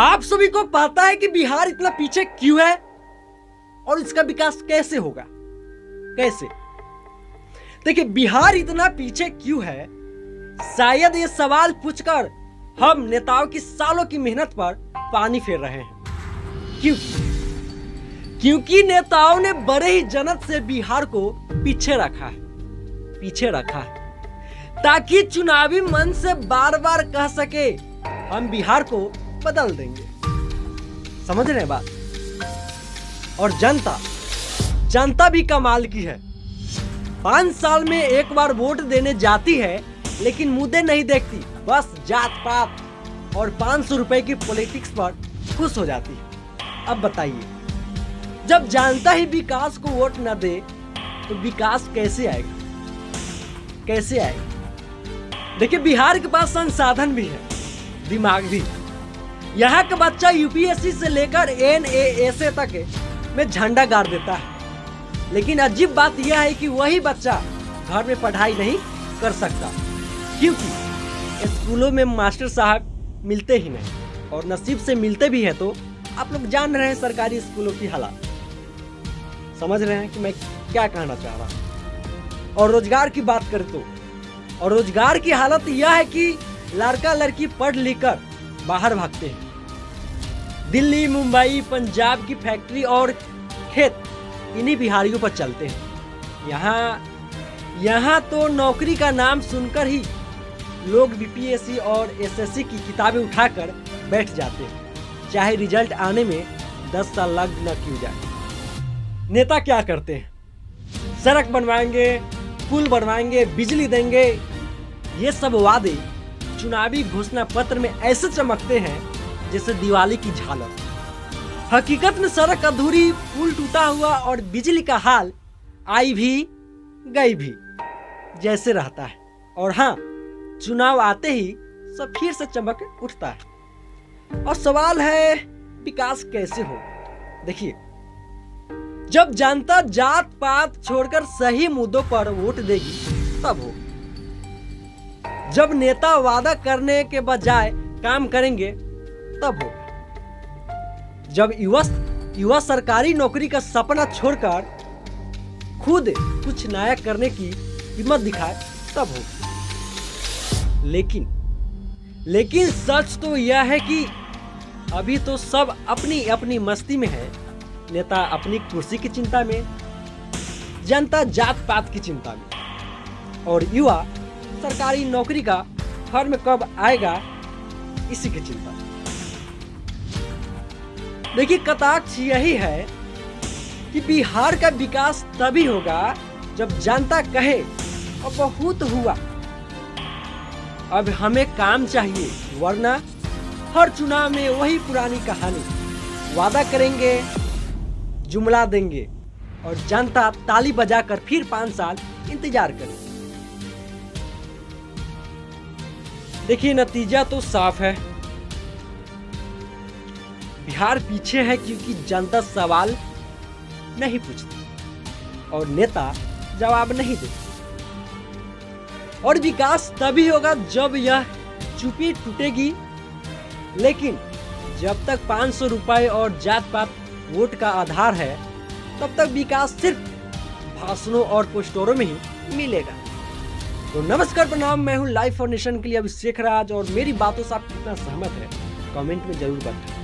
आप सभी को पता है कि बिहार इतना पीछे क्यों है और इसका विकास कैसे होगा? कैसे? देखिए, बिहार इतना पीछे क्यों है, शायद ये सवाल पूछकर हम नेताओं की सालों की मेहनत पर पानी फेर रहे हैं। क्योंकि नेताओं ने बड़े ही जनत से बिहार को पीछे रखा है ताकि चुनावी मंच से बार बार कह सके हम बिहार को बदल देंगे। समझ रहे हैं बात? और जनता भी कमाल की है। 5 साल में एक बार वोट देने जाती है, लेकिन मुद्दे नहीं देखती, बस जात पात और 500 रुपए की पॉलिटिक्स पर खुश हो जाती है। अब बताइए, जब जनता ही विकास को वोट न दे तो विकास कैसे आएगा? कैसे आएगा? देखिए, बिहार के पास संसाधन भी है, दिमाग भी। यहाँ का बच्चा यूपीएससी से लेकर एनएएसए तक में झंडा गाड़ देता है, लेकिन अजीब बात यह है कि वही बच्चा घर में पढ़ाई नहीं कर सकता, क्योंकि स्कूलों में मास्टर साहब मिलते ही नहीं, और नसीब से मिलते भी हैं तो आप लोग जान रहे हैं सरकारी स्कूलों की हालत। समझ रहे हैं कि मैं क्या कहना चाह रहा हूँ? और रोजगार की बात करें तो, और रोजगार की हालत यह है कि लड़का लड़की पढ़ लिख कर बाहर भागते हैं। दिल्ली, मुंबई, पंजाब की फैक्ट्री और खेत इन्हीं बिहारियों पर चलते हैं। यहाँ तो नौकरी का नाम सुनकर ही लोग बीपीएससी और एसएससी की किताबें उठाकर बैठ जाते हैं, चाहे रिजल्ट आने में 10 साल लग न क्यों जाए। नेता क्या करते हैं? सड़क बनवाएंगे, पुल बनवाएंगे, बिजली देंगे। ये सब वादे चुनावी घोषणा पत्र में ऐसे चमकते हैं जैसे दिवाली की झालर। हकीकत में सड़क अधूरी, पुल टूटा हुआ और बिजली का हाल आई भी गई भी जैसे रहता है। और हाँ, चुनाव आते ही सब फिर से चमक उठता है। और सवाल है, विकास कैसे हो? देखिए, जब जनता जात पात छोड़कर सही मुद्दों पर वोट देगी तब हो। जब नेता वादा करने के बजाय काम करेंगे तब हो। जब युवा सरकारी नौकरी का सपना छोड़कर खुद कुछ नया करने की हिम्मत दिखाए तब हो। लेकिन सच तो यह है कि अभी तो सब अपनी अपनी मस्ती में है। नेता अपनी कुर्सी की चिंता में, जनता जात पात की चिंता में, और युवा सरकारी नौकरी का फॉर्म कब आएगा इसी की चिंता में। देखिए, कटाक्ष यही है कि बिहार का विकास तभी होगा जब जनता कहे अब बहुत हुआ, अब हमें काम चाहिए, वरना हर चुनाव में वही पुरानी कहानी। वादा करेंगे, जुमला देंगे और जनता ताली बजाकर फिर 5 साल इंतजार करेगी। देखिए, नतीजा तो साफ है। बिहार पीछे है क्योंकि जनता सवाल नहीं पूछती और नेता जवाब नहीं देते। और विकास तभी होगा जब यह चुप्पी टूटेगी। लेकिन जब तक 500 रुपए और जात पात वोट का आधार है, तब तक विकास सिर्फ भाषणों और पोस्टरों में ही मिलेगा। तो नमस्कार, प्रणाम, मैं हूं लाइफ फॉर नेशन के लिए अभिषेक राज, और मेरी बातों से आप कितना सहमत है कमेंट में जरूर बताएं।